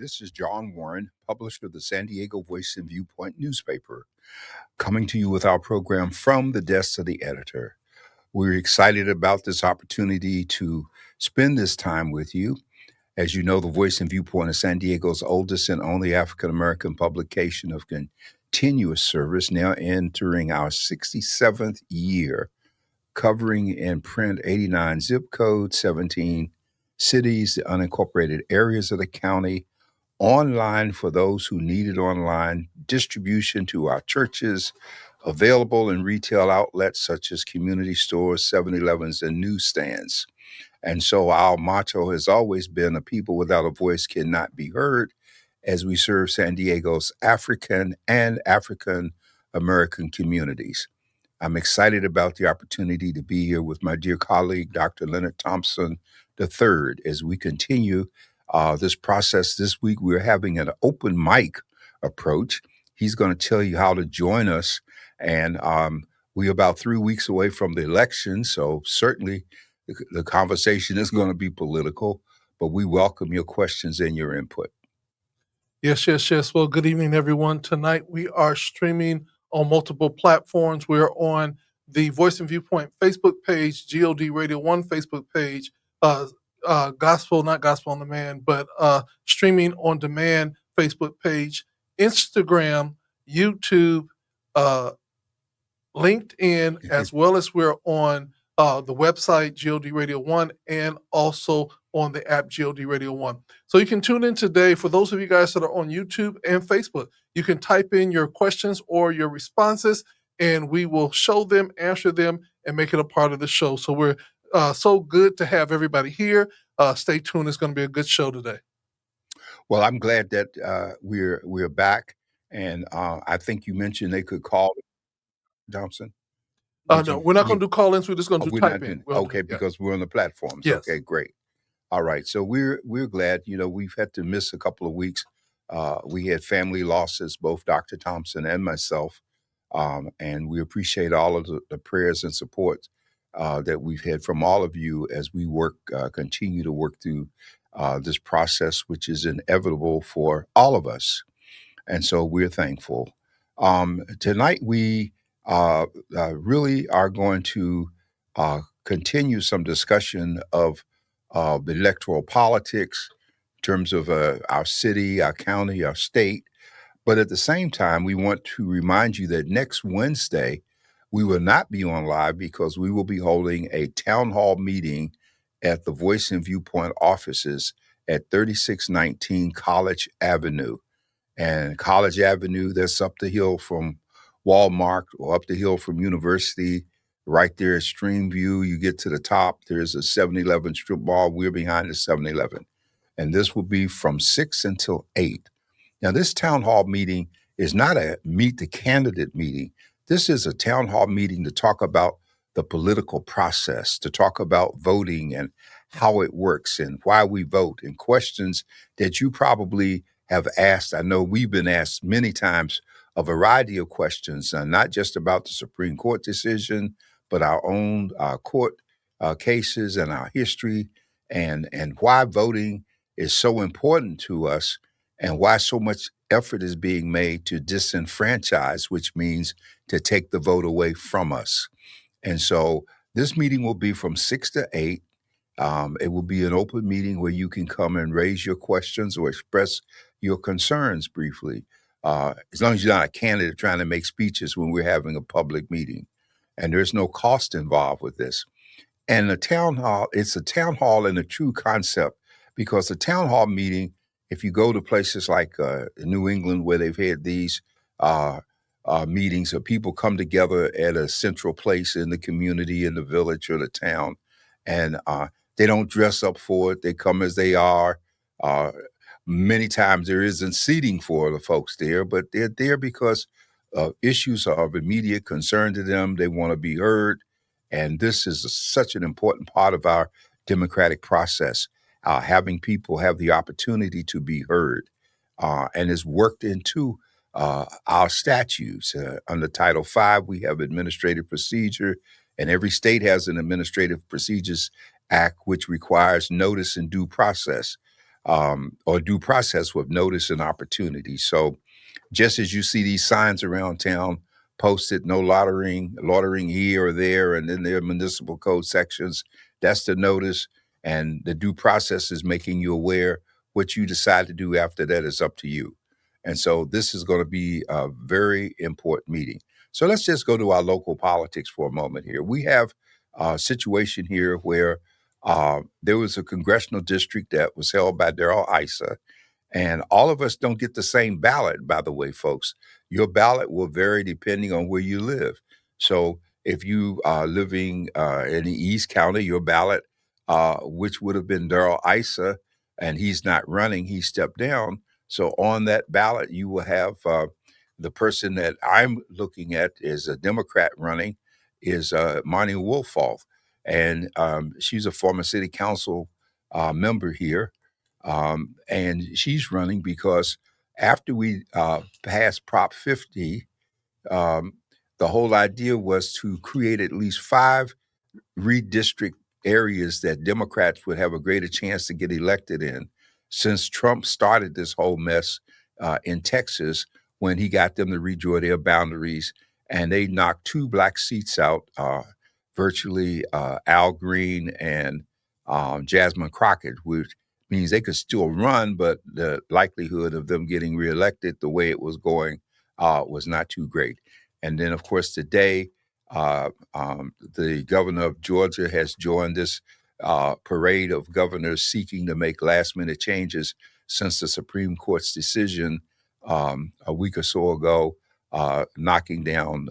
This is John Warren, publisher of the San Diego Voice and Viewpoint newspaper, coming to you with our program From the Desk of the Editor. We're excited about this opportunity to spend this time with you. As you know, the Voice and Viewpoint is San Diego's oldest and only African American publication of continuous service, now entering our 67th year, covering in print 89 zip codes, 17 cities, the unincorporated areas of the county, online for those who need it online, distribution to our churches, available in retail outlets such as community stores, 7-Elevens, and newsstands. And so our motto has always been a people without a voice cannot be heard, as we serve San Diego's African and African American communities. I'm excited about the opportunity to be here with my dear colleague, Dr. Leonard Thompson III, as we continue this process. This week, we're having an open mic approach. He's going to tell you how to join us. And we're about 3 weeks away from the election, so certainly the conversation is going to be political, but we welcome your questions and your input. Yes. Well, good evening, everyone. Tonight we are streaming on multiple platforms. We're on the Voice and Viewpoint Facebook page, GOD Radio 1 Facebook page, Gospel, not Gospel on Demand, but streaming on demand Facebook page, Instagram, YouTube, LinkedIn, as well as we're on the website, GOD Radio 1, and also on the app GOD Radio 1. So you can tune in today. For those of you guys that are on YouTube and Facebook, you can type in your questions or your responses, and we will show them, answer them, and make it a part of the show. So we're so good to have everybody here. Stay tuned. It's going to be a good show today. Well, I'm glad that we're back, and I think you mentioned they could call Thompson. No, we're not going to do call-ins. We're just going to do type in. Okay, because we're on the platforms. Yes. Okay, great. All right, so we're glad. You know, we've had to miss a couple of weeks. We had family losses, both Dr. Thompson and myself, and we appreciate all of the prayers and support that we've had from all of you as we continue to work through this process, which is inevitable for all of us. And so we're thankful. Tonight we really are going to continue some discussion of electoral politics in terms of our city, our county, our state. But at the same time, we want to remind you that next Wednesday, we will not be on live because we will be holding a town hall meeting at the Voice and Viewpoint offices at 3619 College Avenue. And College Avenue, that's up the hill from Walmart or up the hill from University, right there at Streamview. You get to the top, there's a 7-Eleven strip mall. We're behind the 7-Eleven. And this will be from 6 until 8. Now, this town hall meeting is not a meet the candidate meeting. This is a town hall meeting to talk about the political process, to talk about voting and how it works and why we vote, and questions that you probably have asked. I know we've been asked many times a variety of questions, not just about the Supreme Court decision, but our own court cases and our history, and why voting is so important to us, and why so much effort is being made to disenfranchise, which means to take the vote away from us. And so this meeting will be from 6 to 8. It will be an open meeting where you can come and raise your questions or express your concerns briefly, as long as you're not a candidate trying to make speeches when we're having a public meeting. And there's no cost involved with this. And the town hall, it's a town hall in a true concept, because the town hall meeting, if you go to places like New England where they've had these meetings, or people come together at a central place in the community, in the village or the town, and they don't dress up for it. They come as they are. Many times there isn't seating for the folks there, but they're there because issues are of immediate concern to them. They want to be heard. And this is such an important part of our democratic process, having people have the opportunity to be heard, and is worked into our statutes. Under Title V, we have administrative procedure, and every state has an Administrative Procedures Act, which requires notice and due process. or due process with notice and opportunity. So just as you see these signs around town posted, no loitering here or there, and then there are municipal code sections, that's the notice. And the due process is making you aware. What you decide to do after that is up to you. And so this is going to be a very important meeting. So let's just go to our local politics for a moment here. We have a situation here where there was a congressional district that was held by Darrell Issa, and all of us don't get the same ballot, by the way, folks. Your ballot will vary depending on where you live. So if you are living in the East County, your ballot, which would have been Darrell Issa, and he's not running, he stepped down. So on that ballot, you will have the person that I'm looking at is a Democrat running, is Marnie Wolfoff. And she's a former city council member here. And she's running because after we passed Prop 50, um, the whole idea was to create at least 5 redistrict areas that Democrats would have a greater chance to get elected in. Since Trump started this whole mess in Texas when he got them to redraw their boundaries, and they knocked 2 black seats out, virtually Al Green and Jasmine Crockett, which means they could still run, but the likelihood of them getting reelected the way it was going was not too great. And then, of course, today, the governor of Georgia has joined this parade of governors seeking to make last-minute changes since the Supreme Court's decision a week or so ago, knocking down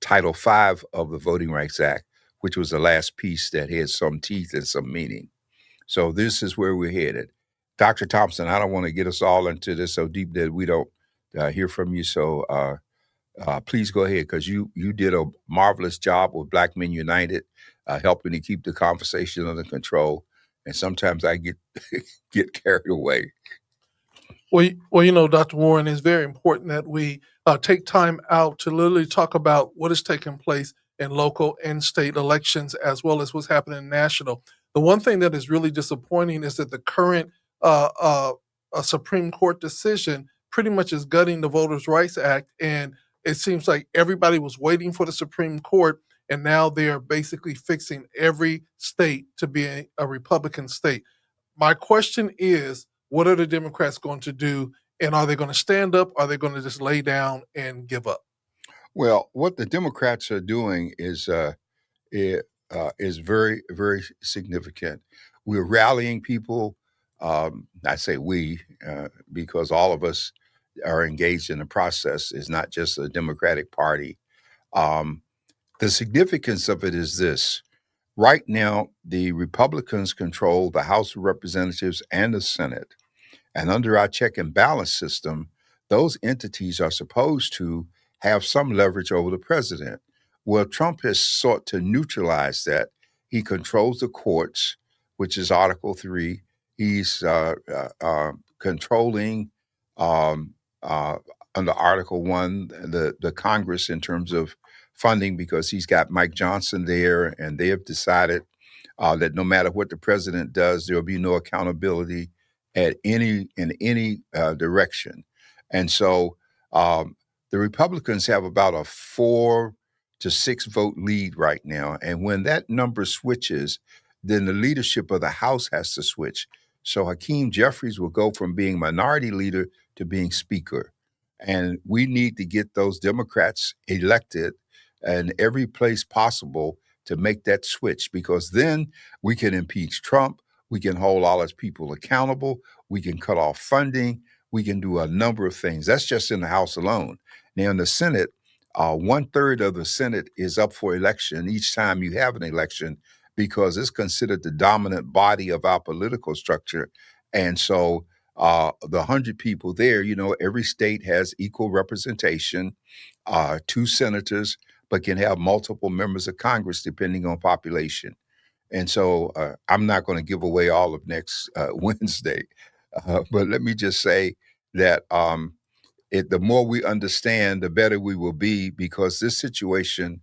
Title V of the Voting Rights Act, which was the last piece that had some teeth and some meaning. So this is where we're headed. Dr. Thompson, I don't want to get us all into this so deep that we don't hear from you. So please go ahead, because you did a marvelous job with Black Men United, helping to keep the conversation under control. And sometimes I get carried away. Well, Dr. Warren, it's very important that we take time out to literally talk about what is taking place in local and state elections, as well as what's happening national. The one thing that is really disappointing is that the current Supreme Court decision pretty much is gutting the Voters' Rights Act, and it seems like everybody was waiting for the Supreme Court, and now they're basically fixing every state to be a Republican state. My question is, what are the Democrats going to do? And are they going to stand up? Or are they going to just lay down and give up? Well, what the Democrats are doing is very, very significant. We're rallying people. I say we because all of us are engaged in the process. It's not just the Democratic Party. The significance of it is this. Right now, the Republicans control the House of Representatives and the Senate. And under our check and balance system, those entities are supposed to have some leverage over the president. Well, Trump has sought to neutralize that. He controls the courts, which is Article 3. He's controlling under Article 1 the Congress in terms of funding, because he's got Mike Johnson there, and they have decided that no matter what the president does, there will be no accountability in any direction. And so the Republicans have about a 4 to 6 vote lead right now. And when that number switches, then the leadership of the House has to switch. So Hakeem Jeffries will go from being minority leader to being speaker. And we need to get those Democrats elected in every place possible to make that switch, because then we can impeach Trump. We can hold all his people accountable. We can cut off funding. We can do a number of things. That's just in the House alone. Now, in the Senate, 1/3 of the Senate is up for election each time you have an election, because it's considered the dominant body of our political structure. And so the 100 people there, every state has equal representation, 2 senators, but can have multiple members of Congress depending on population. And so I'm not going to give away all of next Wednesday, but let me just say that the more we understand, the better we will be, because this situation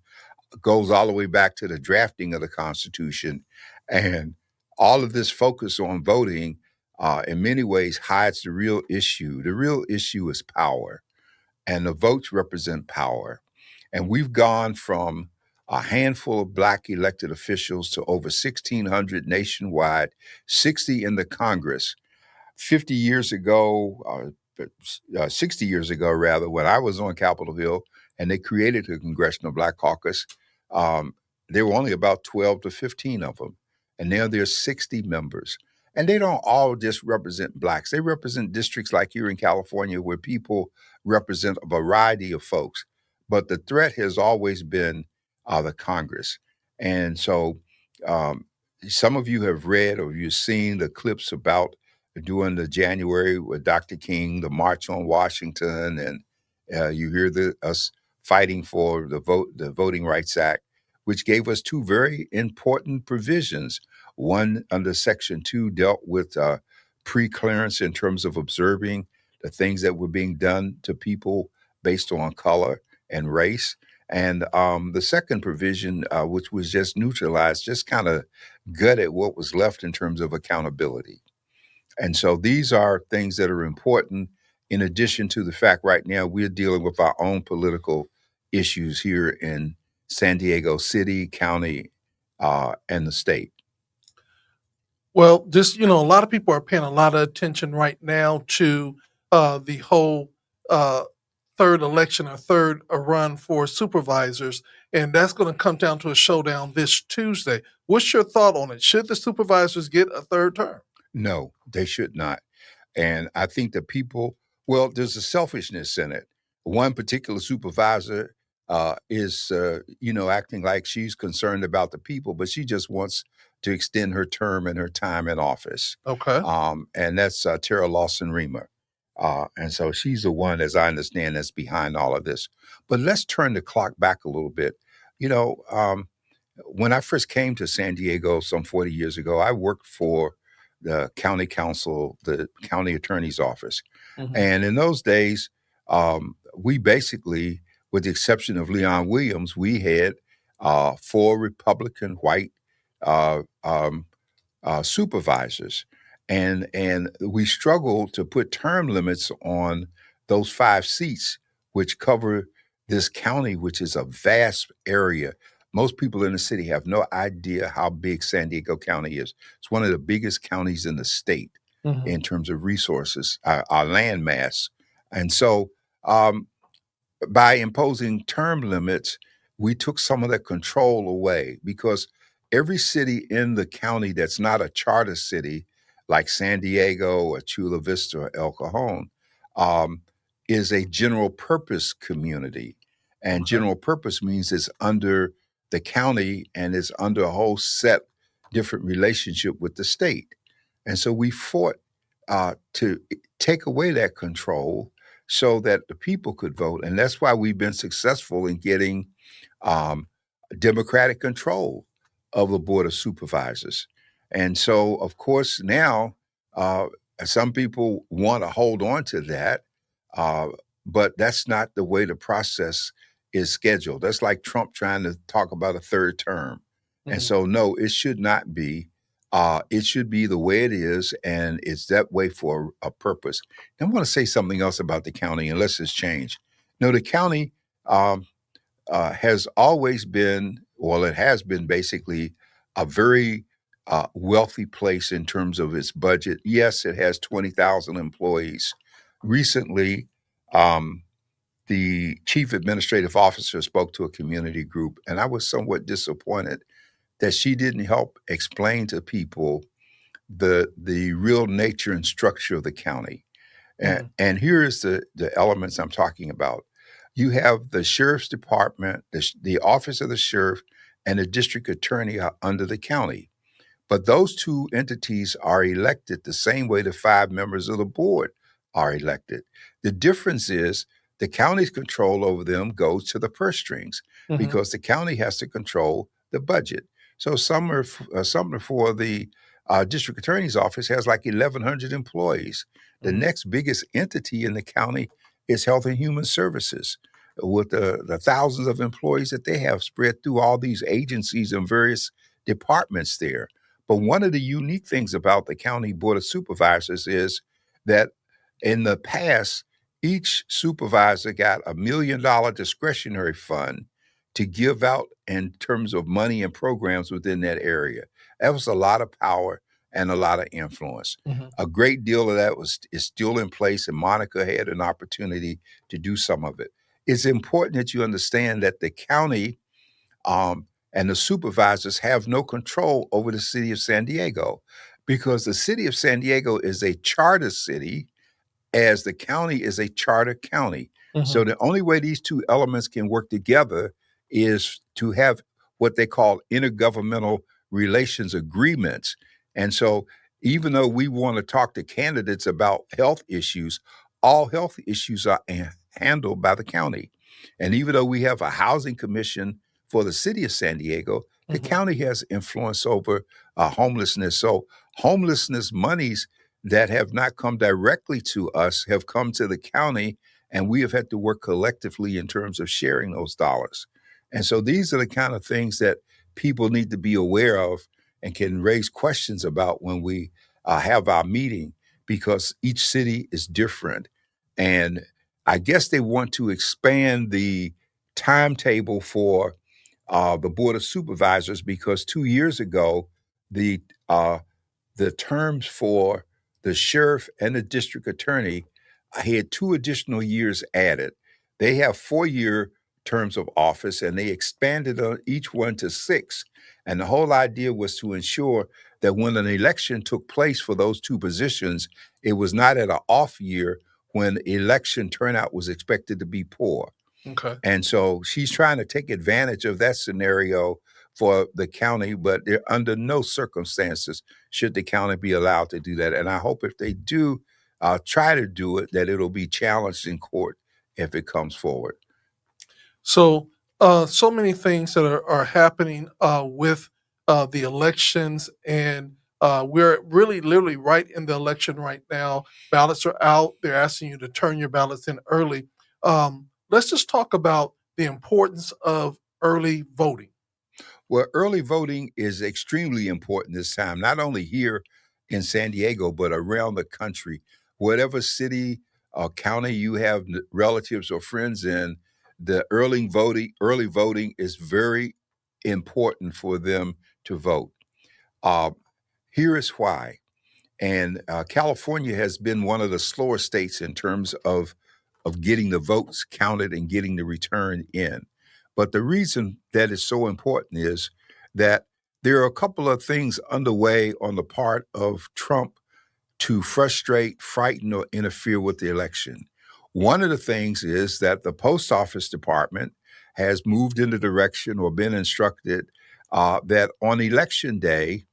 goes all the way back to the drafting of the Constitution. And all of this focus on voting in many ways hides the real issue. The real issue is power, and the votes represent power. And we've gone from a handful of black elected officials to over 1,600 nationwide, 60 in the Congress. 50 years ago, 60 years ago, rather, when I was on Capitol Hill and they created the Congressional Black Caucus, um, there were only about 12 to 15 of them. And now there's 60 members. And they don't all just represent blacks. They represent districts like here in California where people represent a variety of folks. But the threat has always been the Congress. And so um, some of you have read or you've seen the clips about during the January with Dr. King, the March on Washington, and you hear us fighting for the Voting Rights Act, which gave us two very important provisions. One under Section 2 dealt with pre-clearance in terms of observing the things that were being done to people based on color and race. And the second provision, which was just neutralized, just kind of gutted what was left in terms of accountability. And so these are things that are important in addition to the fact right now we're dealing with our own political issues here in San Diego City, county, and the state. Well, just a lot of people are paying a lot of attention right now to the whole third election or third run for supervisors, and that's going to come down to a showdown this Tuesday. What's your thought on it? Should the supervisors get a third term? No, they should not. And I think that people, well, there's a selfishness in it. One particular supervisor is, acting like she's concerned about the people, but she just wants to extend her term and her time in office. Okay. And that's Tara Lawson Remer. And so she's the one, as I understand, that's behind all of this. But let's turn the clock back a little bit. When I first came to San Diego some 40 years ago, I worked for the county council, the county attorney's office. Mhm. And in those days, we basically, with the exception of Leon Williams, we had 4 Republican white uh, um, supervisors. And we struggled to put term limits on those 5 seats, which cover this county, which is a vast area. Most people in the city have no idea how big San Diego County is. It's one of the biggest counties in the state Mhm. in terms of resources, our land mass. And so um, by imposing term limits, we took some of that control away because every city in the county that's not a charter city, like San Diego or Chula Vista or El Cajon, um, is a general purpose community. And Okay. general purpose means it's under the county and it's under a whole set different relationship with the state. And so we fought to take away that control so that the people could vote. And that's why we've been successful in getting um, democratic control of the Board of Supervisors. And so, of course, now uh, some people want to hold on to that, uh, but that's not the way the process is scheduled. That's like Trump trying to talk about a third term. And Mhm. so, no, it should not be. It should be the way it is, and it's that way for a purpose. I want to say something else about the county, unless it's changed. No, the county um, has always been, well, it has been basically a very wealthy place in terms of its budget. Yes, it has 20,000 employees. Recently, um, the chief administrative officer spoke to a community group, and I was somewhat disappointed that she didn't help explain to people the real nature and structure of the county. And, Mhm. and here is the elements I'm talking about. You have the sheriff's department, the office of the sheriff, and the district attorney are under the county. But those two entities are elected the same way the 5 members of the board are elected. The difference is the county's control over them goes to the purse strings Mhm. because the county has to control the budget. So Sumner for the district attorney's office has like 1,100 employees. The Mhm. next biggest entity in the county is Health and Human Services, with the thousands of employees that they have spread through all these agencies and various departments there. But one of the unique things about the County Board of Supervisors is that in the past, each supervisor got $1 million discretionary fund to give out in terms of money and programs within that area. That was a lot of power and a lot of influence. Mhm. A great deal of that is still in place, and Monica had an opportunity to do some of it. It's important that you understand that the county and the supervisors have no control over the city of San Diego because the city of San Diego is a charter city as the county is a charter county. So Mhm. the only way these two elements can work together is to have what they call intergovernmental relations agreements. And so even though we want to talk to candidates about health issues, all health issues are handled by the county. And even though we have a housing commission for the city of San Diego, the Mhm. county has influence over homelessness. So homelessness monies that have not come directly to us have come to the county, and we have had to work collectively in terms of sharing those dollars. And so these are the kind of things that people need to be aware of and can raise questions about when we have our meeting, because each city is different. And I guess they want to expand the timetable for the Board of Supervisors because 2 years ago, the uh, the terms for the sheriff and the district attorney had 2 additional years added. They have 4 year terms of office and they expanded each one to 6. And the whole idea was to ensure that when an election took place for those two positions, it was not at an off year when election turnout was expected to be poor. Okay. And so she's trying to take advantage of that scenario for the county, but under no circumstances should the county be allowed to do that. And I hope if they do try to do it, that it'll be challenged in court if it comes forward. So, so many things that are happening with the elections, and we're really literally right in the election right now. Ballots are out. They're asking you to turn your ballots in early. Let's just talk about the importance of early voting. Well, early voting is extremely important this time, not only here in San Diego, but around the country. Whatever city or county you have relatives or friends in, the early voting is very important for them to vote. Uh, Here is why. And California has been one of the slower states in terms of getting the votes counted and getting the return in. But the reason that is so important is that there are a couple of things underway on the part of Trump to frustrate, frighten, or interfere with the election. One of the things is that the post office department has moved in the direction or been instructed that on election day,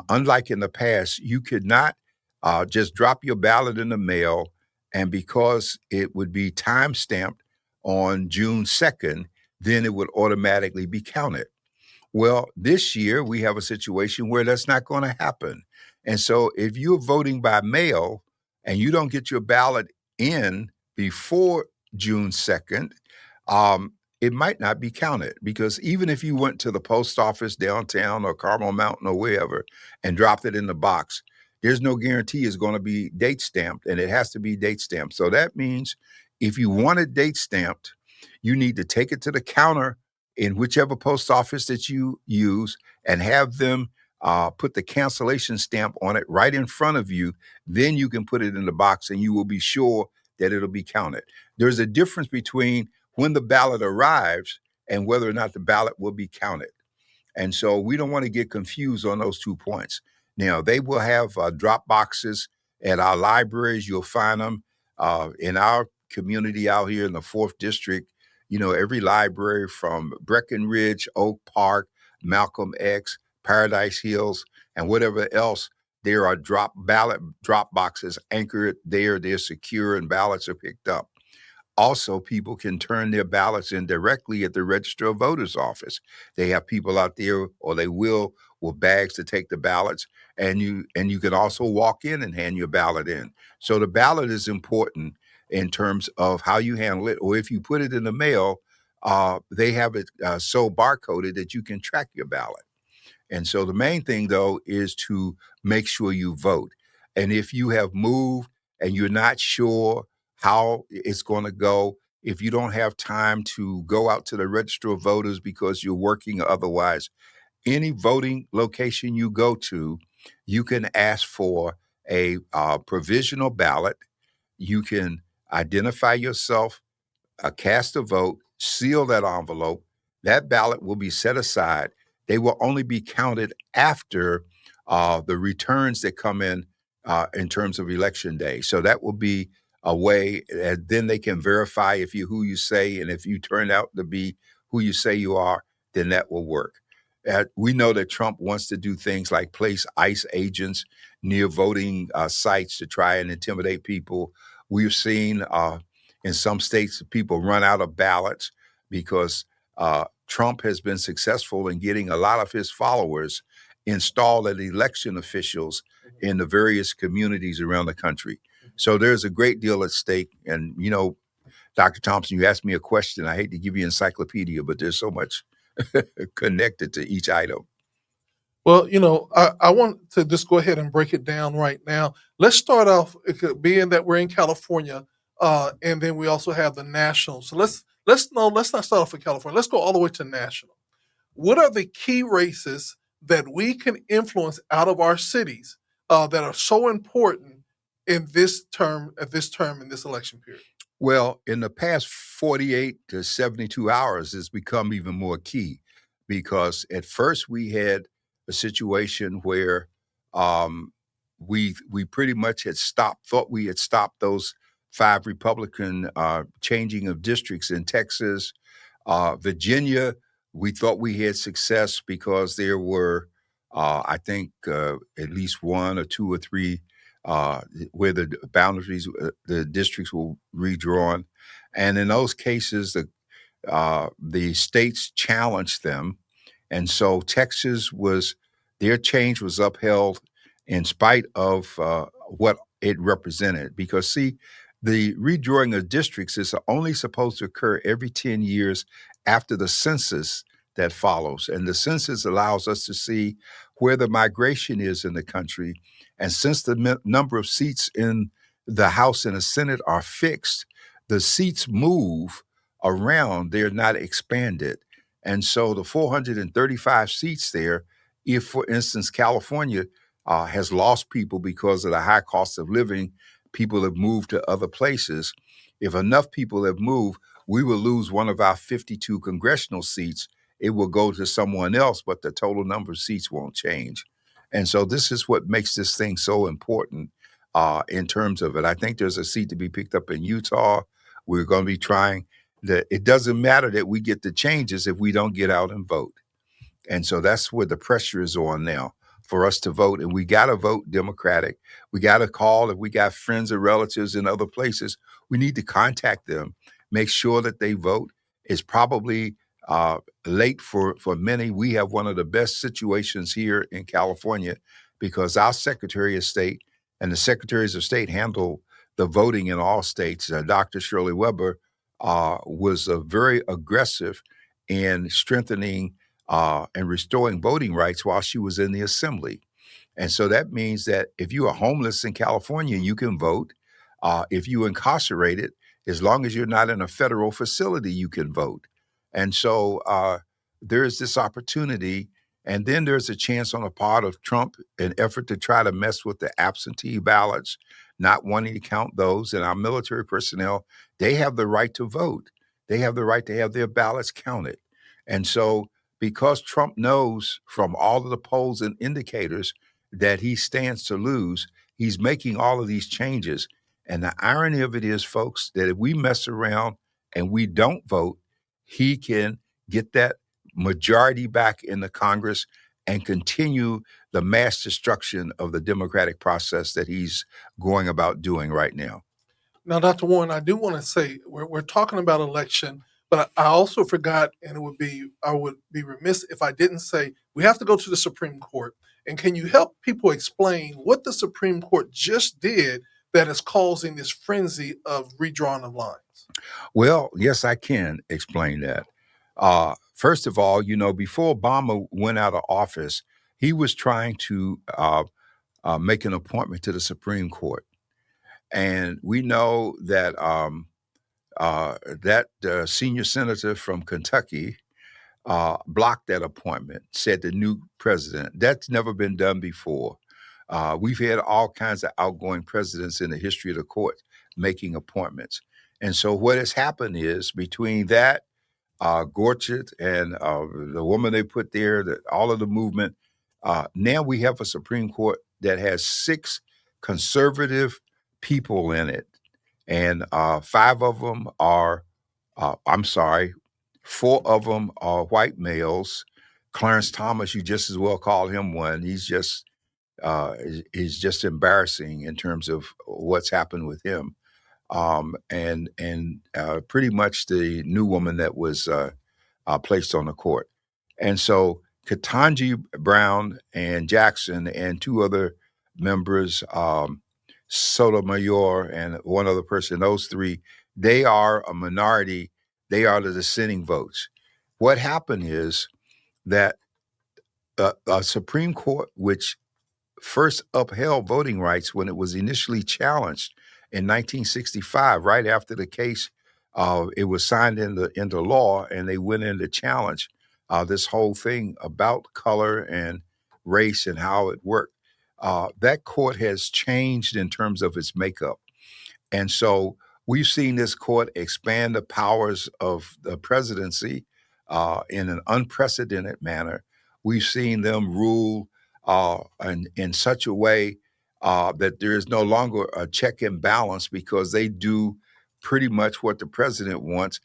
unlike in the past, you could not just drop your ballot in the mail, and because it would be time stamped on June 2nd, then it would automatically be counted. Well, this year we have a situation where that's not going to happen. And so if you're voting by mail and you don't get your ballot in before June 2nd, it might not be counted because even if you went to the post office downtown or Carmel Mountain or wherever and dropped it in the box, there's no guarantee it's going to be date stamped, and it has to be date stamped. So that means if you want it date stamped, you need to take it to the counter in whichever post office that you use and have them put the cancellation stamp on it right in front of you. Then you can put it in the box and you will be sure that it'll be counted. There's a difference between when the ballot arrives and whether or not the ballot will be counted. And so we don't want to get confused on those 2 points. Now, they will have drop boxes at our libraries. You'll find them in our community out here in the 4th District. You know, every library from Breckenridge, Oak Park, Malcolm X, Paradise Hills, and whatever else, there are drop boxes anchored there. They're secure and ballots are picked up. Also, people can turn their ballots in directly at the Register of Voters office. They have people out there, or they will, with bags to take the ballots, and you can also walk in and hand your ballot in. So the ballot is important in terms of how you handle it, or if you put it in the mail, they have it so barcoded that you can track your ballot. And so the main thing, though, is to make sure you vote. And if you have moved and you're not sure how it's going to go, if you don't have time to go out to the register of voters because you're working or otherwise, any voting location you go to, you can ask for a provisional ballot. You can identify yourself, cast a vote, seal that envelope. That ballot will be set aside. They will only be counted after the returns that come in terms of election day. So that will be a way, and then they can verify if you who you say, and if you turn out to be who you say you are, then that will work. We know that Trump wants to do things like place ICE agents near voting sites to try and intimidate people. We've seen in some states people run out of ballots because Trump has been successful in getting a lot of his followers installed as election officials in the various communities around the country. So there's a great deal at stake. And, you know, Dr. Thompson, you asked me a question. I hate to give you encyclopedia, but there's so much connected to each item. Well, you know, I want to just go ahead and break it down right now. Let's start off, being that we're in California, and then we also have the national. So let's not start off with California. Let's go all the way to national. What are the key races that we can influence out of our cities that are so important in this term, in this election period? Well, in the past 48 to 72 hours, it's become even more key because at first we had a situation where we pretty much thought we had stopped those 5 Republican changing of districts in Texas, Virginia. We thought we had success because there were, I think, at least 1 or 2 or 3 where the boundaries, the districts were redrawn. And in those cases, the states challenged them. And so their change was upheld in spite of what it represented. Because, see, the redrawing of districts is only supposed to occur every 10 years after the census that follows. And the census allows us to see where the migration is in the country. And since the number of seats in the House and the Senate are fixed, the seats move around, they're not expanded. And so the 435 seats there, if, for instance, California has lost people because of the high cost of living, people have moved to other places. If enough people have moved, we will lose one of our 52 congressional seats. It will go to someone else, but the total number of seats won't change. And so this is what makes this thing so important in terms of it. I think there's a seat to be picked up in Utah. We're going to be trying that. It doesn't matter that we get the changes if we don't get out and vote. And so that's where the pressure is on now for us to vote. And we got to vote Democratic. We got to call, if we got friends or relatives in other places, we need to contact them, make sure that they vote. It's probably late for many. We have one of the best situations here in California because our Secretary of State and the Secretaries of State handle the voting in all states. Dr. Shirley Weber was very aggressive in strengthening and restoring voting rights while she was in the assembly. And so that means that if you are homeless in California, you can vote. If you're incarcerated, as long as you're not in a federal facility, you can vote. And so there's this opportunity. And then there's a chance on the part of Trump, an effort to try to mess with the absentee ballots, not wanting to count those. And our military personnel, they have the right to vote. They have the right to have their ballots counted. And so because Trump knows from all of the polls and indicators that he stands to lose, he's making all of these changes. And the irony of it is, folks, that if we mess around and we don't vote, he can get that majority back in the Congress and continue the mass destruction of the democratic process that he's going about doing right now. Now, Dr. Warren, I do want to say we're talking about election, but I also forgot, and I would be remiss if I didn't say we have to go to the Supreme Court. And can you help people explain what the Supreme Court just did that is causing this frenzy of redrawing of lines? Well, yes, I can explain that. First of all, you know, before Obama went out of office, He was trying to make an appointment to the Supreme Court, and we know that senior senator from Kentucky blocked that appointment, said the new president. That's never been done before. We've had all kinds of outgoing presidents in the history of the court making appointments. And so what has happened is between that, Gorsuch and the woman they put there, all of the movement, now we have a Supreme Court that has 6 conservative people in it. And 5 of them are, I'm sorry, 4 of them are white males. Clarence Thomas, you just as well call him one. He's just embarrassing in terms of what's happened with him. And pretty much the new woman that was placed on the court. And so Ketanji Brown and Jackson and 2 other members, Sotomayor and one other person, those 3, they are a minority. They are the dissenting votes. What happened is that a Supreme Court, which first upheld voting rights when it was initially challenged in 1965, right after the case, it was signed into law, and they went in to challenge this whole thing about color and race and how it worked. That court has changed in terms of its makeup. And so we've seen this court expand the powers of the presidency in an unprecedented manner. We've seen them rule in such a way that there is no longer a check and balance because they do pretty much what the president wants.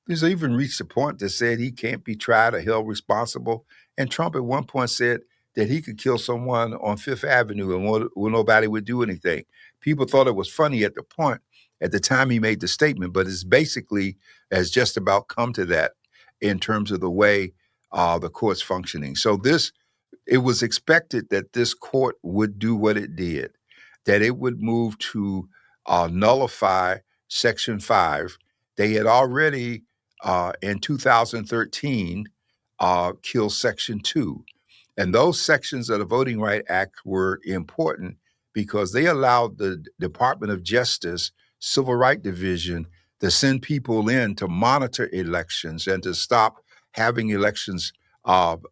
He's even reached a point that said he can't be tried or held responsible. And Trump at one point said that he could kill someone on Fifth Avenue and nobody would do anything. People thought it was funny at the time he made the statement, but it's basically has just about come to that in terms of the way the court's functioning. So it was expected that this court would do what it did, that it would move to nullify Section 5. They had already, in 2013, killed Section 2. And those sections of the Voting Rights Act were important because they allowed the Department of Justice Civil Rights Division to send people in to monitor elections and to stop having elections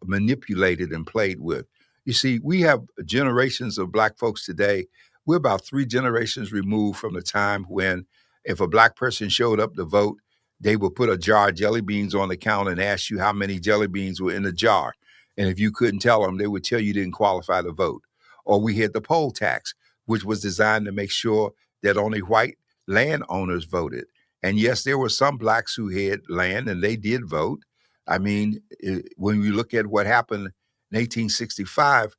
manipulated and played with. You see, we have generations of Black folks today. We're about 3 generations removed from the time when if a Black person showed up to vote, they would put a jar of jelly beans on the counter and ask you how many jelly beans were in the jar. And if you couldn't tell them, they would tell you didn't qualify to vote. Or we had the poll tax, which was designed to make sure that only white landowners voted. And yes, there were some Blacks who had land and they did vote. I mean, when we look at what happened in 1865,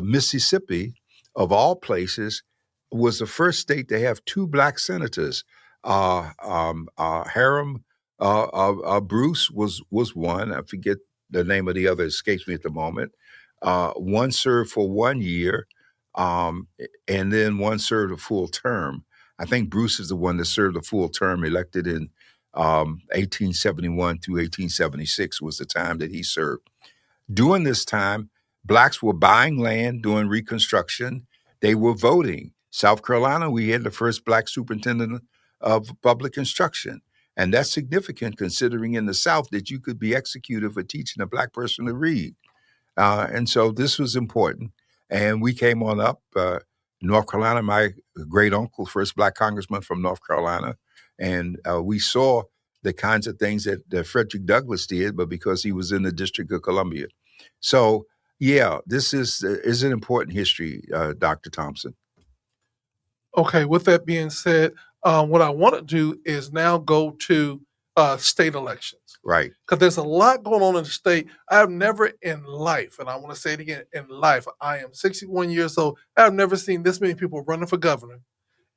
Mississippi, of all places, was the first state to have 2 Black senators. Hiram Bruce was one. I forget the name of the other, escapes me at the moment. One served for 1 year, and then one served a full term. I think Bruce is the one that served a full term, elected in 1871 through 1876 was the time that he served. During this time, Blacks were buying land during Reconstruction. They were voting. South Carolina, we had the first Black superintendent of public instruction. And that's significant considering in the South that you could be executed for teaching a Black person to read. And so this was important. And we came on up, North Carolina, my great uncle, first Black congressman from North Carolina. And we saw the kinds of things that Frederick Douglass did, but because he was in the District of Columbia. So, yeah, this is an important history, Dr. Thompson. Okay, with that being said, what I want to do is now go to state elections. Right. Because there's a lot going on in the state. I have never in life, and I want to say it again, in life, I am 61 years old. I have never seen this many people running for governor.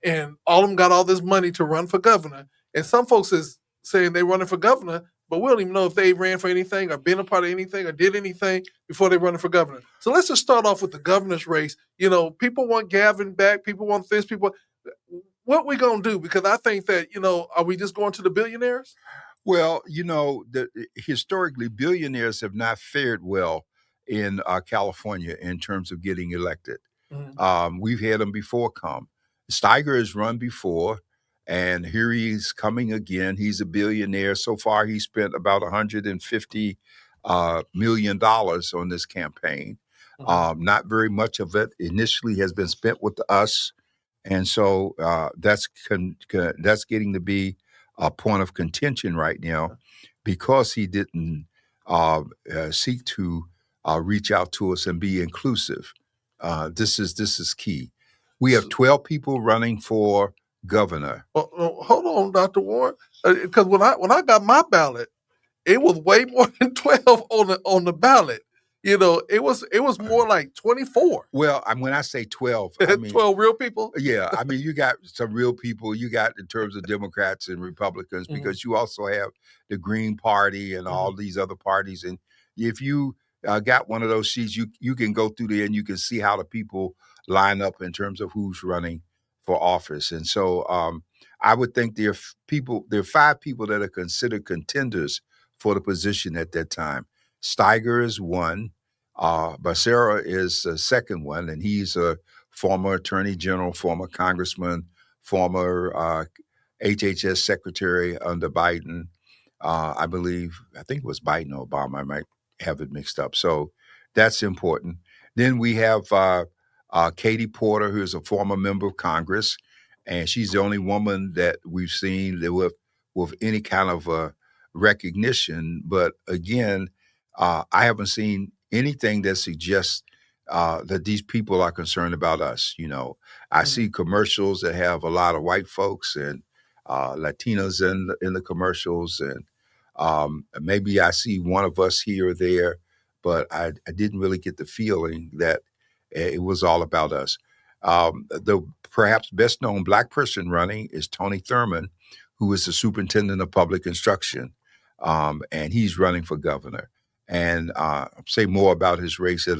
And all of them got all this money to run for governor. And some folks is saying they running for governor, but we don't even know if they ran for anything or been a part of anything or did anything before they running for governor. So let's just start off with the governor's race. You know, people want Gavin back. People want this. What we going to do? Because I think that, are we just going to the billionaires? Well, historically, billionaires have not fared well in California in terms of getting elected. Mhm. We've had him before come. Steiger has run before, and here he's coming again. He's a billionaire. So far, he spent about $150 million on this campaign. Mhm. Not very much of it initially has been spent with us, and so that's getting to be a point of contention right now because he didn't seek to reach out to us and be inclusive. This is key. We have 12 people running for governor. Well, hold on, Dr. Warren, because when I got my ballot, it was way more than 12 on the ballot. It was more like 24. Well, when I say 12, I mean 12 real people. yeah, I mean, you got some real people. You got in terms of Democrats and Republicans, Mhm. because you also have the Green Party and all Mhm. these other parties. And if you got one of those sheets, you can go through there and you can see how the people line up in terms of who's running for office. And so I would think there are 5 people that are considered contenders for the position at that time. Steiger is one. Becerra is the second one, and he's a former attorney general, former congressman, former HHS secretary under Biden. I think it was Biden or Obama. I might have it mixed up. So that's important. Then we have Katie Porter, who is a former member of Congress, and she's the only woman that we've seen that with any kind of recognition. But again, I haven't seen anything that suggests that these people are concerned about us. I see Mhm. commercials that have a lot of white folks and Latinos in the commercials, and maybe I see one of us here or there, but I didn't really get the feeling that it was all about us. The perhaps best known Black person running is Tony Thurman, who is the superintendent of public instruction, and he's running for governor. And say more about his race at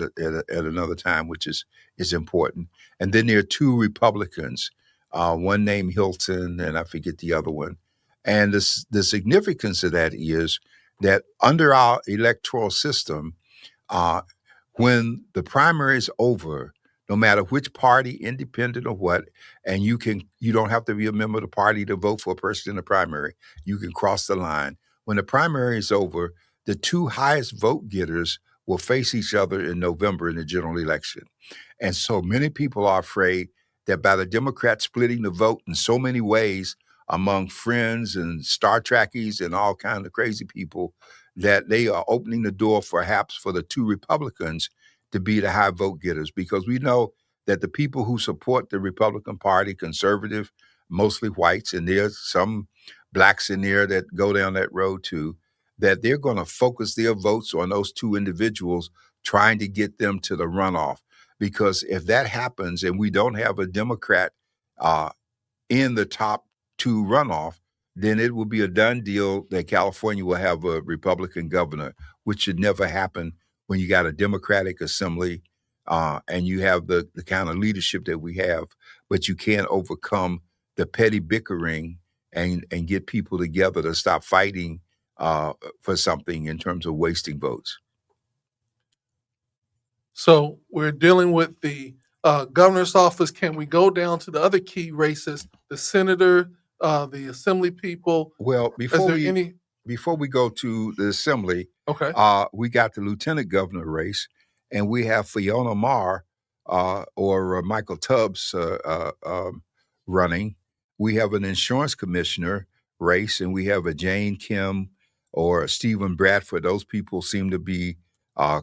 another time, which is important. And then there are 2 Republicans, one named Hilton, and I forget the other one. And the significance of that is that under our electoral system, uh, when the primary is over, no matter which party, independent or what, and you don't have to be a member of the party to vote for a person in the primary. You can cross the line. When the primary is over, the 2 highest vote getters will face each other in November in the general election. And so many people are afraid that by the Democrats splitting the vote in so many ways among friends and Star Trekkies and all kinds of crazy people, that they are opening the door perhaps for the 2 Republicans to be the high vote getters, because we know that the people who support the Republican Party, conservative, mostly whites, and there's some blacks in there that go down that road too, that they're going to focus their votes on those 2 individuals, trying to get them to the runoff. Because if that happens and we don't have a Democrat uh, in the top 2 runoff, then it will be a done deal that California will have a Republican governor, which should never happen when you got a Democratic assembly and you have the kind of leadership that we have, but you can't overcome the petty bickering and get people together to stop fighting for something in terms of wasting votes. So we're dealing with the governor's office. Can we go down to the other key races, the senator, the assembly people? Well, Is there any? before we go to the assembly, Okay. we got the lieutenant governor race, and we have Fiona Marr or Michael Tubbs running. We have an insurance commissioner race, and we have a Jane Kim or a Stephen Bradford. Those people seem to be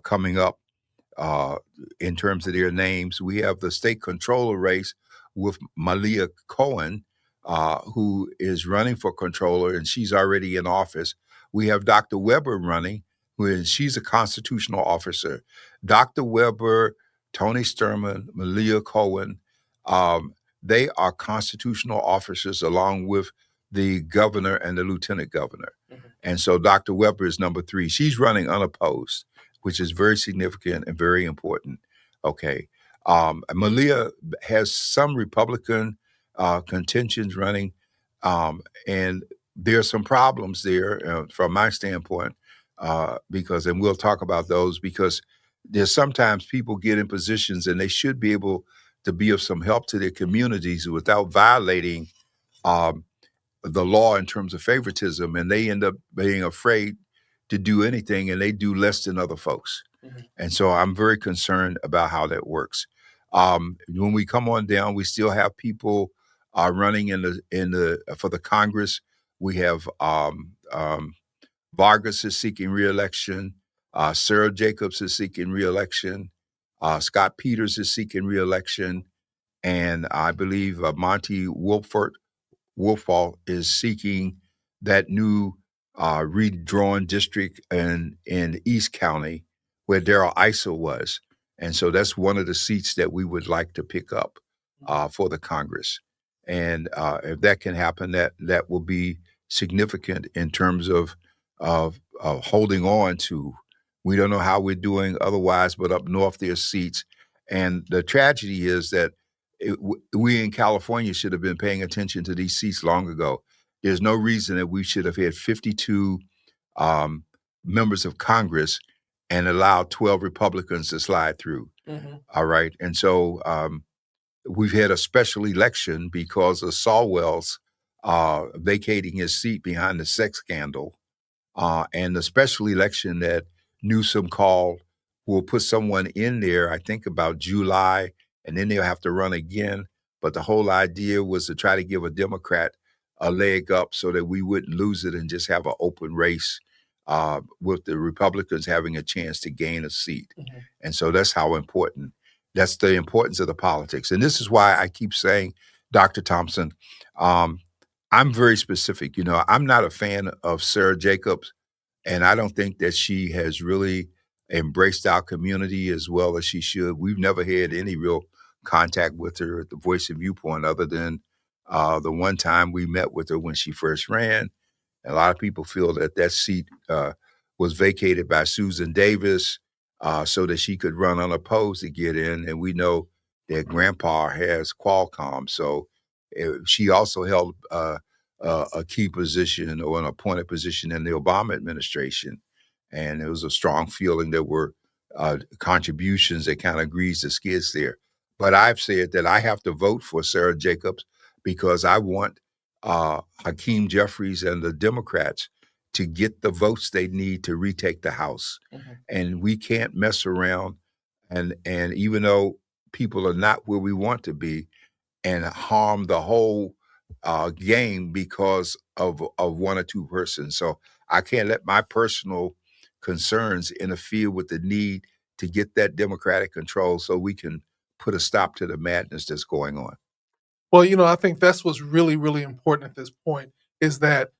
coming up uh, in terms of their names. We have the state controller race with Malia Cohen, who is running for controller, and she's already in office. We have Dr. Weber running, she's a constitutional officer. Dr. Weber, Tony Sturman, Malia Cohen, um, they are constitutional officers along with the governor and the lieutenant governor. Mhm. And so Dr. Weber is number 3. She's running unopposed, which is very significant and very important. Okay. Malia has some Republican contentions running, and there are some problems there from my standpoint, and we'll talk about those because there's sometimes people get in positions and they should be able to be of some help to their communities without violating um, the law in terms of favoritism, and they end up being afraid to do anything, and they do less than other folks. And so I'm very concerned about how that works. When we come on down, we still have people running in the for the Congress. We have Vargas is seeking reelection. Sarah Jacobs is seeking reelection. Scott Peters is seeking reelection. And I believe Monty Wolfall is seeking that new redrawn district in East County where Darrell Issa was. And so that's one of the seats that we would like to pick up for the Congress. And if that can happen, that will be significant in terms of holding on to. We don't know how we're doing otherwise, but up north there's seats. And the tragedy is that we in California should have been paying attention to these seats long ago. There's no reason that we should have had 52 um, members of Congress and allowed 12 Republicans to slide through. All right. And so we've had a special election because of Sawwell's vacating his seat behind the sex scandal. And the special election that Newsom called will put someone in there, I think about July, and then they'll have to run again. But the whole idea was to try to give a Democrat a leg up so that we wouldn't lose it and just have an open race with the Republicans having a chance to gain a seat. And so that's how important, that's the importance of the politics. And this is why I keep saying, Dr. Thompson, I'm very specific. You know, I'm not a fan of Sarah Jacobs, and I don't think that she has really embraced our community as well as she should. We've never had any real contact with her at the Voice and Viewpoint other than the one time we met with her when she first ran. A lot of people feel that that seat was vacated by Susan Davis so that she could run unopposed to get in. And we know that Grandpa has Qualcomm. So she also held a key position or an appointed position in the Obama administration. And it was a strong feeling there were contributions that kind of greased the skids there. But I've said that I have to vote for Sarah Jacobs because I want Hakeem Jeffries and the Democrats to get the votes they need to retake the House. And we can't mess around. And even though people are not where we want to be, and harm the whole game because of one or two persons. So I can't let my personal concerns interfere with the need to get that democratic control so we can put a stop to the madness that's going on. Well, I think that's what's really, really important at this point is that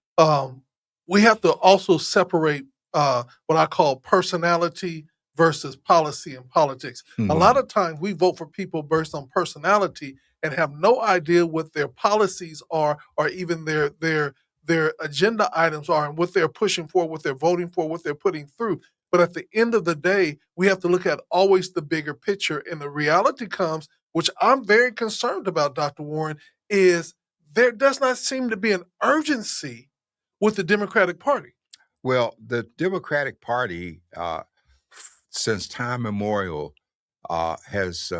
we have to also separate what I call personality versus policy and politics. A lot of times we vote for people based on personality and have no idea what their policies are or even their agenda items are and what they're pushing for, what they're voting for, what they're putting through. But at the end of the day, we have to look at always the bigger picture. And the reality comes, which I'm very concerned about, Dr. Warren, is there does not seem to be an urgency with the Democratic Party. Well, the Democratic Party, since time memorial, has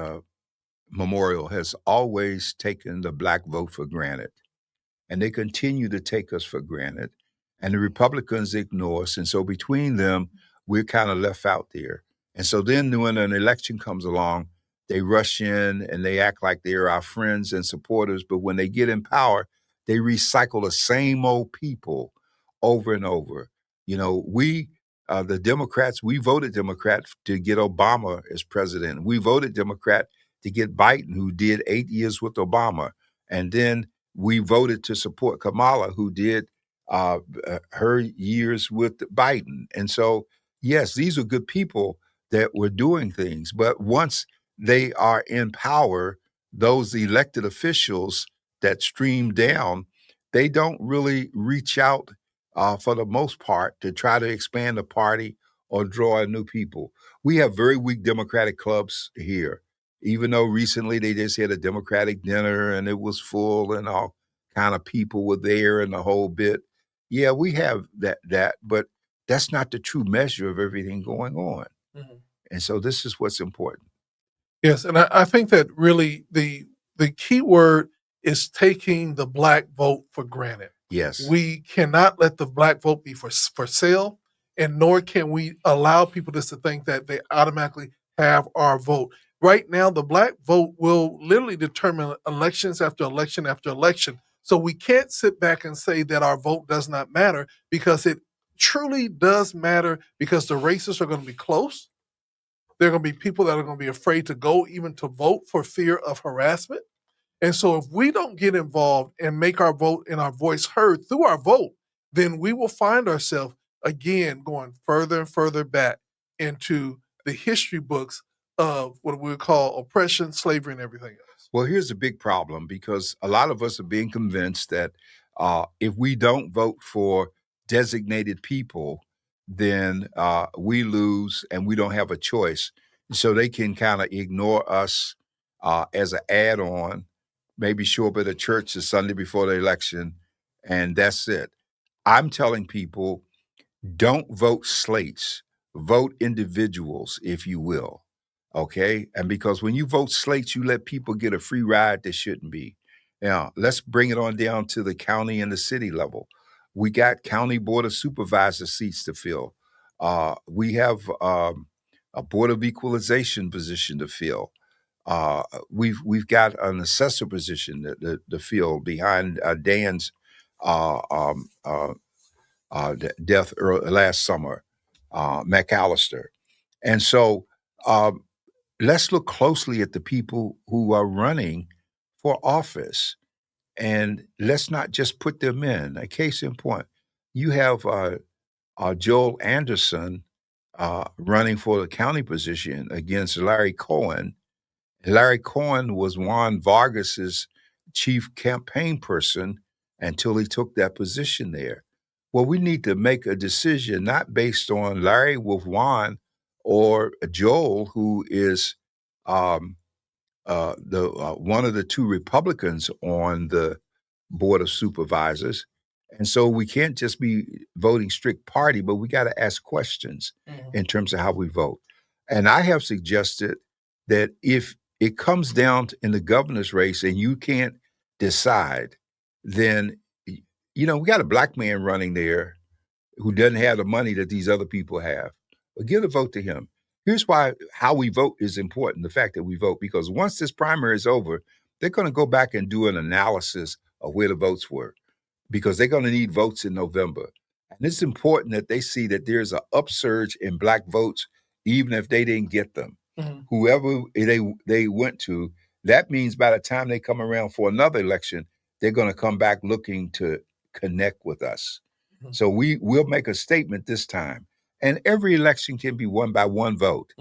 always taken the black vote for granted, and they continue to take us for granted. And the Republicans ignore us, and so between them, we're kind of left out there. And so then, when an election comes along, they rush in and they act like they're our friends and supporters. But when they get in power, they recycle the same old people over and over. You know, the Democrats, we voted Democrat to get Obama as president. We voted Democrat to get Biden, who did 8 years with Obama. And then we voted to support Kamala, who did her years with Biden. And so, yes, these are good people that were doing things. But once they are in power, those elected officials that stream down, they don't really reach out for the most part to try to expand the party or draw in new people. We have very weak Democratic clubs here, even though recently they just had a Democratic dinner and it was full and all kind of people were there and the whole bit. Yeah, we have that, but that's not the true measure of everything going on. And so this is what's important. Yes, and I think that really the key word is taking the black vote for granted. Yes. We cannot let the black vote be for sale, and nor can we allow people just to think that they automatically have our vote. Right now, the black vote will literally determine elections after election after election. So we can't sit back and say that our vote does not matter, because it truly does matter, because the races are going to be close. There are going to be people that are going to be afraid to go even to vote for fear of harassment. And so if we don't get involved and make our vote and our voice heard through our vote, then we will find ourselves again going further and further back into the history books of what we would call oppression, slavery, and everything else. Well, here's a big problem, because a lot of us are being convinced that if we don't vote for designated people, then we lose and we don't have a choice. So they can kind of ignore us as an add on, maybe show up at a church the Sunday before the election, and that's it. I'm telling people, don't vote slates, vote individuals, if you will. Okay. And because when you vote slates, you let people get a free ride that shouldn't be. Now, let's bring it on down to the county and the city level. We got county board of supervisor seats to fill. We have a board of equalization position to fill. We've got an assessor position to fill behind Dan's uh, um, uh, death last summer, McAllister. And so let's look closely at the people who are running for office, and let's not just put them in. A case in point, you have Joel Anderson running for the county position against Larry Cohen. Larry Cohen was Juan Vargas's chief campaign person until he took that position there. Well, we need to make a decision not based on Larry with Juan or Joel, who is um, the one of the two Republicans on the board of supervisors. And so we can't just be voting strict party, but we got to ask questions in terms of how we vote. And I have suggested that if it comes down in the governor's race and you can't decide, then we got a black man running there who doesn't have the money that these other people have. But give the vote to him. Here's why how we vote is important, the fact that we vote, because once this primary is over, they're going to go back and do an analysis of where the votes were, because they're going to need votes in November. And it's important that they see that there's an upsurge in black votes, even if they didn't get them. Mm-hmm. Whoever they went to, that means by the time they come around for another election, they're going to come back looking to connect with us. Mhm. So we'll make a statement this time. And every election can be won by one vote.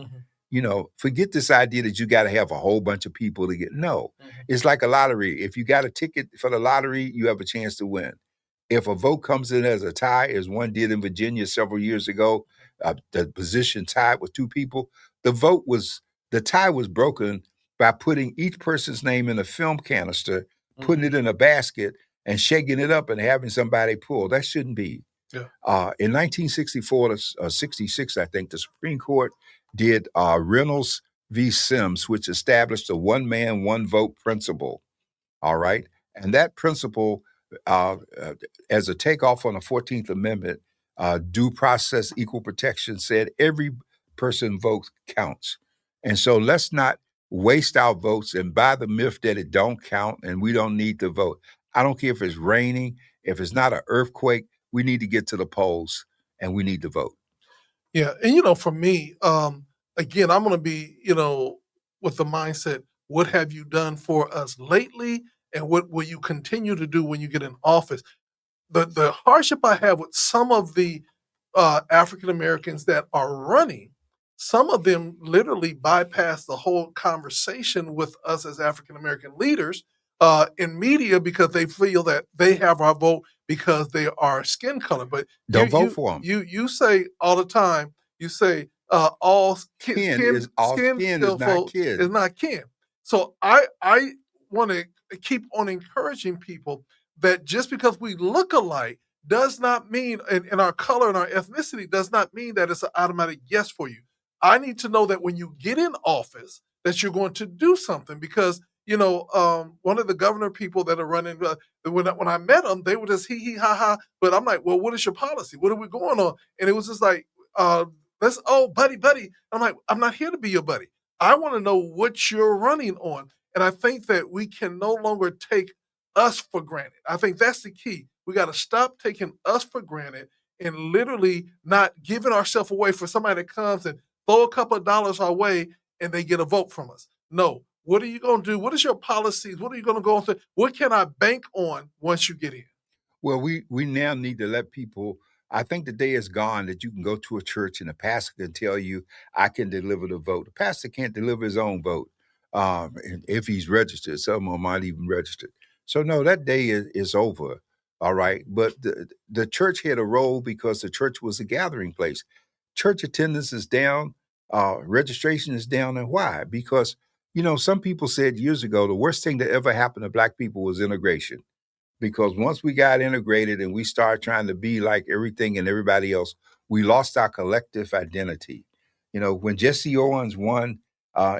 Forget this idea that you got to have a whole bunch of people to get. No, it's like a lottery. If you got a ticket for the lottery, you have a chance to win. If a vote comes in as a tie, as one did in Virginia several years ago, the position tied with two people, the tie was broken by putting each person's name in a film canister, putting it in a basket, and shaking it up and having somebody pull. That shouldn't be. Yeah. In 1964 to 66, I think, the Supreme Court did Reynolds v. Sims, which established the one man, one vote principle. All right. And that principle, as a takeoff on the 14th Amendment, due process, equal protection, said every person vote counts. And so let's not waste our votes and buy the myth that it don't count and we don't need to vote. I don't care if it's raining, if it's not an earthquake, we need to get to the polls and we need to vote. Yeah, and for me, again, I'm going to be, with the mindset: what have you done for us lately, and what will you continue to do when you get in office? The hardship I have with some of the African Americans that are running, some of them literally bypass the whole conversation with us as African American leaders in media, because they feel that they have our vote because they are skin color. But Don't vote for them. You say all the time. You say all Kin is not kin. is not kin. So I want to keep on encouraging people that just because we look alike does not mean, and our color and our ethnicity does not mean that it's an automatic yes for you. I need to know that when you get in office, that you're going to do something because one of the governor people that are running, when I met them, they were just hee hee ha ha. But I'm like, well, what is your policy? What are we going on? And it was just like, let's buddy. I'm like, I'm not here to be your buddy. I want to know what you're running on. And I think that we can no longer take us for granted. I think that's the key. We got to stop taking us for granted and literally not giving ourselves away for somebody that comes and throw a couple of dollars our way and they get a vote from us. No. What are you going to do? What is your policies? What are you going to go into? What can I bank on once you get in? Well, we now need to let people. I think the day is gone that you can go to a church and the pastor can tell you, "I can deliver the vote." The pastor can't deliver his own vote if he's registered. Some of them aren't even registered. So no, that day is over. All right, but the church had a role because the church was a gathering place. Church attendance is down, registration is down, and why? Because some people said years ago the worst thing that ever happened to Black people was integration because once we got integrated and we started trying to be like everything and everybody else, we lost our collective identity. When Jesse Owens won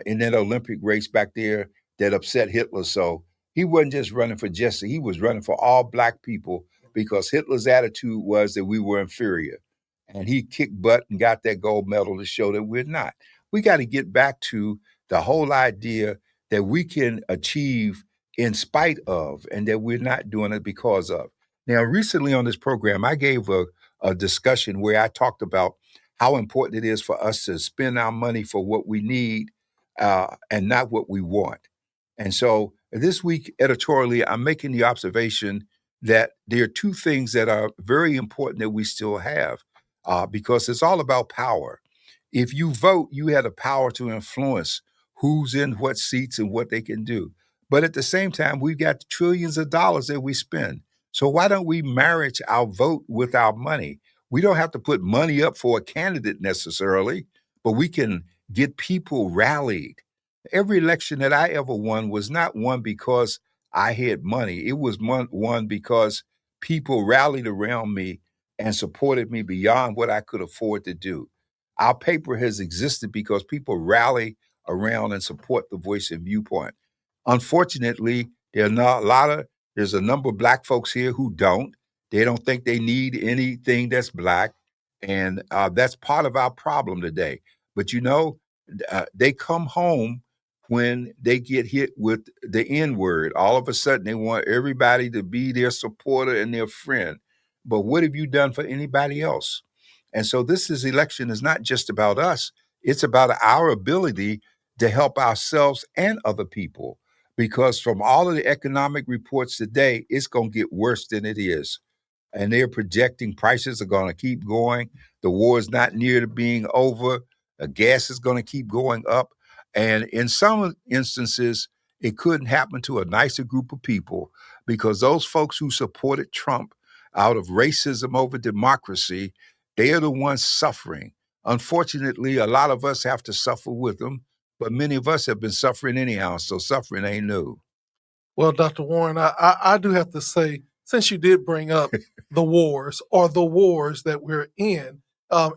in that Olympic race back there that upset Hitler, so he wasn't just running for Jesse, he was running for all Black people because Hitler's attitude was that we were inferior. And he kicked butt and got that gold medal to show that we're not. We got to get back to the whole idea that we can achieve in spite of, and that we're not doing it because of. Now, recently on this program, I gave a discussion where I talked about how important it is for us to spend our money for what we need and not what we want. And so this week, editorially, I'm making the observation that there are two things that are very important that we still have because it's all about power. If you vote, you have the power to influence who's in what seats and what they can do. But at the same time, we've got trillions of dollars that we spend. So why don't we marriage our vote with our money? We don't have to put money up for a candidate necessarily, but we can get people rallied. Every election that I ever won was not won because I had money. It was won because people rallied around me and supported me beyond what I could afford to do. Our paper has existed because people rally around and support the voice and viewpoint. Unfortunately, there's a number of Black folks here who don't. They don't think they need anything that's Black, and that's part of our problem today. But they come home when they get hit with the N word. All of a sudden, they want everybody to be their supporter and their friend. But what have you done for anybody else? And so election is not just about us. It's about our ability to help ourselves and other people. Because from all of the economic reports today, it's going to get worse than it is. And they're projecting prices are going to keep going. The war is not near to being over. Gas is going to keep going up. And in some instances, it couldn't happen to a nicer group of people because those folks who supported Trump out of racism over democracy, they are the ones suffering. Unfortunately, a lot of us have to suffer with them, but many of us have been suffering anyhow, so suffering ain't new. Well, Dr. Warren, I do have to say, since you did bring up the wars that we're in,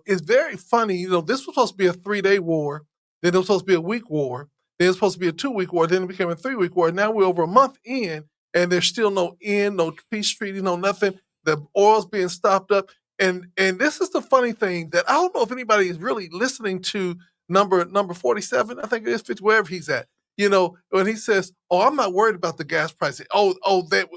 it's very funny. This was supposed to be a 3-day war, then it was supposed to be a week war, then it was supposed to be a 2-week war, then it became a 3-week war. Now we're over a month in, and there's still no end, no peace treaty, no nothing. The oil's being stopped up. And this is the funny thing that I don't know if anybody is really listening to number 47, I think it is, wherever he's at. When he says, "Oh, I'm not worried about the gas prices. That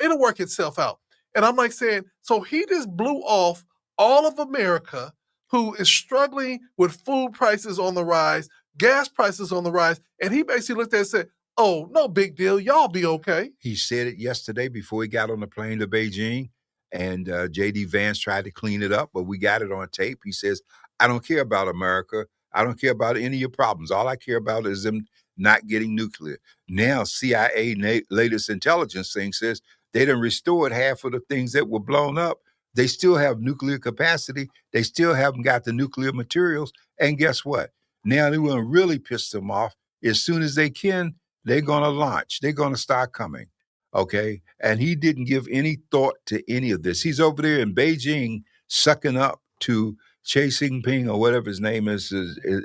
it'll work itself out." And I'm like saying, so he just blew off all of America, who is struggling with food prices on the rise, gas prices on the rise, and he basically looked at it and said, "Oh, no big deal. Y'all be okay." He said it yesterday before he got on the plane to Beijing, and J.D. Vance tried to clean it up, but we got it on tape. He says, "I don't care about America. I don't care about any of your problems. All I care about is them not getting nuclear." Now, CIA latest intelligence thing says they done restored half of the things that were blown up. They still have nuclear capacity. They still haven't got the nuclear materials. And guess what? Now they want to really piss them off. As soon as they can, they're going to launch. They're going to start coming. Okay. And he didn't give any thought to any of this. He's over there in Beijing sucking up to Xi Jinping or whatever his name is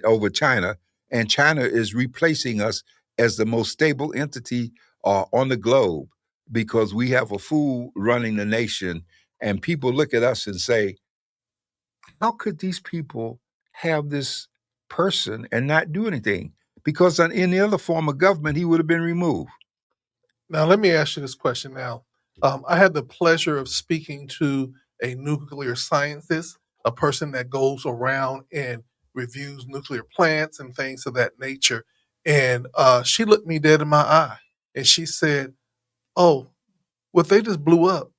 over China, and China is replacing us as the most stable entity on the globe because we have a fool running the nation, and people look at us and say, how could these people have this person and not do anything? Because in any other form of government, he would have been removed. Now, let me ask you this question now. I had the pleasure of speaking to a nuclear scientist, a person that goes around and reviews nuclear plants and things of that nature. And she looked me dead in my eye and she said, "Oh, what they just blew up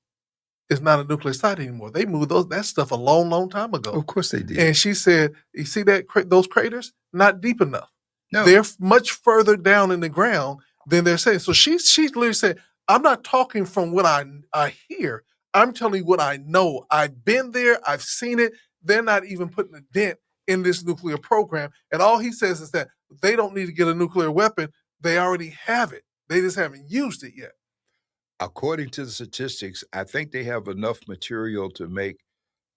is not a nuclear site anymore. They moved that stuff a long, long time ago." Of course they did. And she said, "You see those craters? Not deep enough. No. They're much further down in the ground than they're saying." So she's literally saying, "I'm not talking from what I hear. I'm telling you what I know. I've been there. I've seen it. They're not even putting a dent in this nuclear program." And all he says is that they don't need to get a nuclear weapon. They already have it. They just haven't used it yet. According to the statistics, I think they have enough material to make,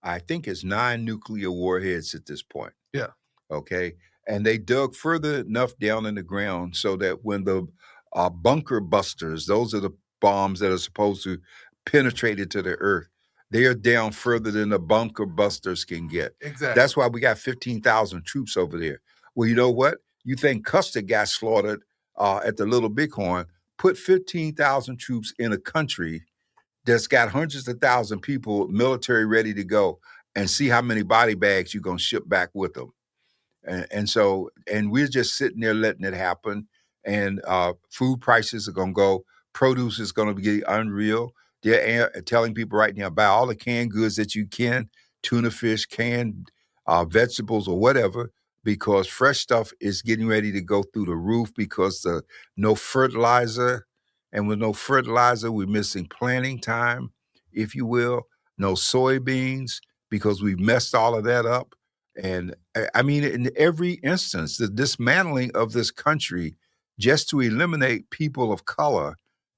I think it's 9 nuclear warheads at this point. Yeah. Okay. And they dug further enough down in the ground so that when the bunker busters, those are the bombs that are supposed to penetrate into the earth, they are down further than the bunker busters can get. Exactly. That's why we got 15,000 troops over there. Well, you know what? You think Custer got slaughtered at the Little Bighorn? Put 15,000 troops in a country that's got hundreds of thousands people, military ready to go, and see how many body bags you're going to ship back with them. And we're just sitting there letting it happen. And food prices are going to go. Produce is going to be unreal. They're telling people right now, buy all the canned goods that you can, tuna fish, canned vegetables or whatever, because fresh stuff is getting ready to go through the roof because no fertilizer. And with no fertilizer, we're missing planting time, if you will. No soybeans because we've messed all of that up. And I mean, in every instance, the dismantling of this country just to eliminate people of color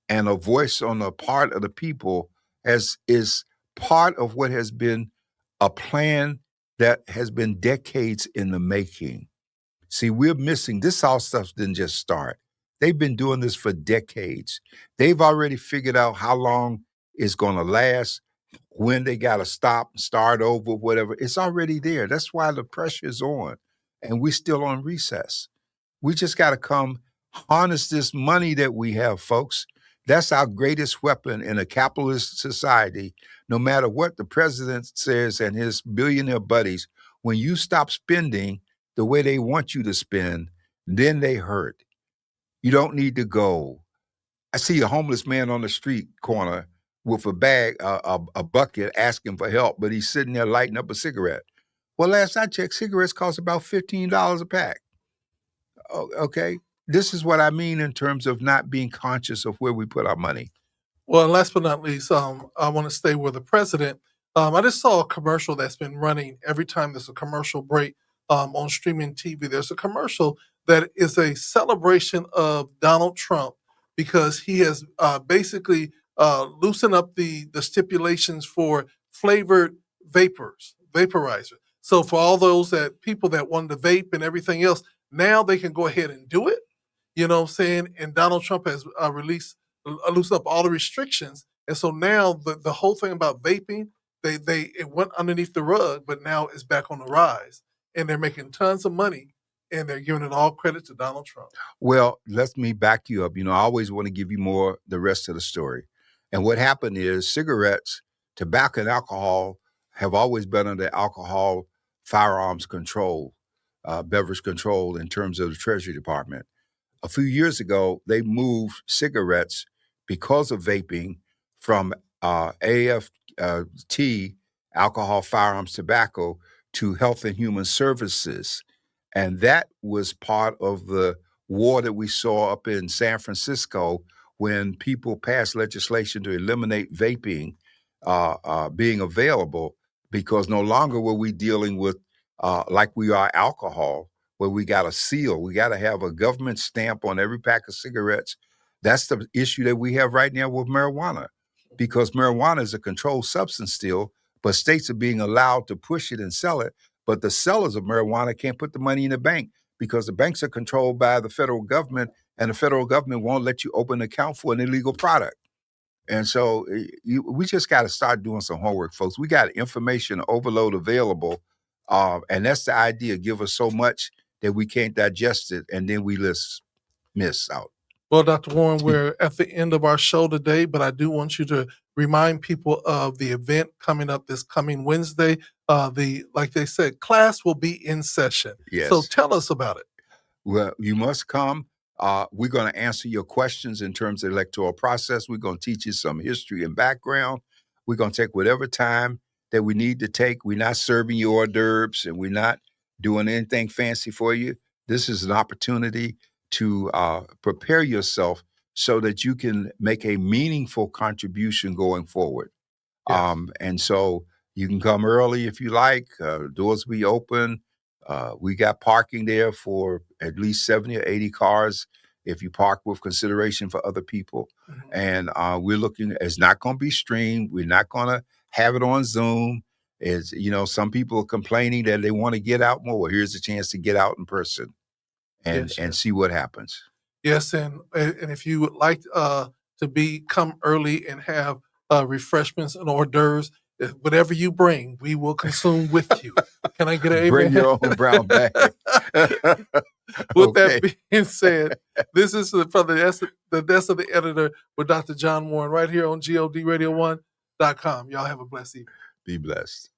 and a voice on the part of the people is part of what has been a plan that has been decades in the making. See, we're missing this. All stuff didn't just start. They've been doing this for decades. They've already figured out how long it's going to last, when they got to stop and start over, whatever. It's already there. That's why the pressure is on. And we're still on recess. We just got to come harness this money that we have, folks. That's our greatest weapon in a capitalist society. No matter what the president says and his billionaire buddies, when you stop spending the way they want you to spend, then they hurt. You don't need to go. I see a homeless man on the street corner with a bag, a bucket, asking for help, but he's sitting there lighting up a cigarette. Well, last I checked, cigarettes cost about $15 a pack. Okay, this is what I mean in terms of not being conscious of where we put our money. Well, last but not least, I want to stay with the president. I just saw a commercial that's been running every time there's a commercial break on streaming TV. There's a commercial that is a celebration of Donald Trump because he has basically loosened up the stipulations for flavored vaporizer. So for all those people that wanted to vape and everything else, now they can go ahead and do it. You know what I'm saying? And Donald Trump has loosened up all the restrictions. And so now the whole thing about vaping, it went underneath the rug, but now it's back on the rise. And they're making tons of money, and they're giving it all credit to Donald Trump. Well, let me back you up. You know, I always want to give you more the rest of the story. And what happened is cigarettes, tobacco, and alcohol have always been under alcohol firearms control, beverage control in terms of the Treasury Department. A few years ago, they moved cigarettes because of vaping from AFT, alcohol, firearms, tobacco, to Health and Human Services. And that was part of the war that we saw up in San Francisco when people passed legislation to eliminate vaping being available, because no longer were we dealing with, like we are alcohol, where we got a seal. We got to have a government stamp on every pack of cigarettes. That's the issue that we have right now with marijuana, because marijuana is a controlled substance still, but states are being allowed to push it and sell it. but the sellers of marijuana can't put the money in the bank because the banks are controlled by the federal government, and the federal government won't let you open an account for an illegal product. And so we just got to start doing some homework, folks. We got information overload available, and that's the idea. Give us so much that we can't digest it, and then we miss out. Well, Dr. Warren, we're at the end of our show today, but I do want you to remind people of the event coming up this coming Wednesday. Like they said, class will be in session. Yes. So tell us about it. Well, you must come. We're going to answer your questions in terms of the electoral process. We're going to teach you some history and background. We're going to take whatever time that we need to take. We're not serving you hors d'oeuvres, and we're not doing anything fancy for you. This is an opportunity to prepare yourself so that you can make a meaningful contribution going forward. Yes. And so you can come early if you like. Doors will be open. We got parking there for at least 70 or 80 cars if you park with consideration for other people. Mm-hmm. And we're looking, it's not going to be streamed. We're not going to have it on Zoom. It's, some people are complaining that they want to get out more. Here's a chance to get out in person and see what happens. Yes, and if you would like to come early and have refreshments and hors d'oeuvres, whatever you bring, we will consume with you. Can I get an amen? Bring your own brown bag. With that being said, this is from the desk of the editor with Dr. John Warren right here on GODradio1.com. Y'all have a blessed evening. Be blessed.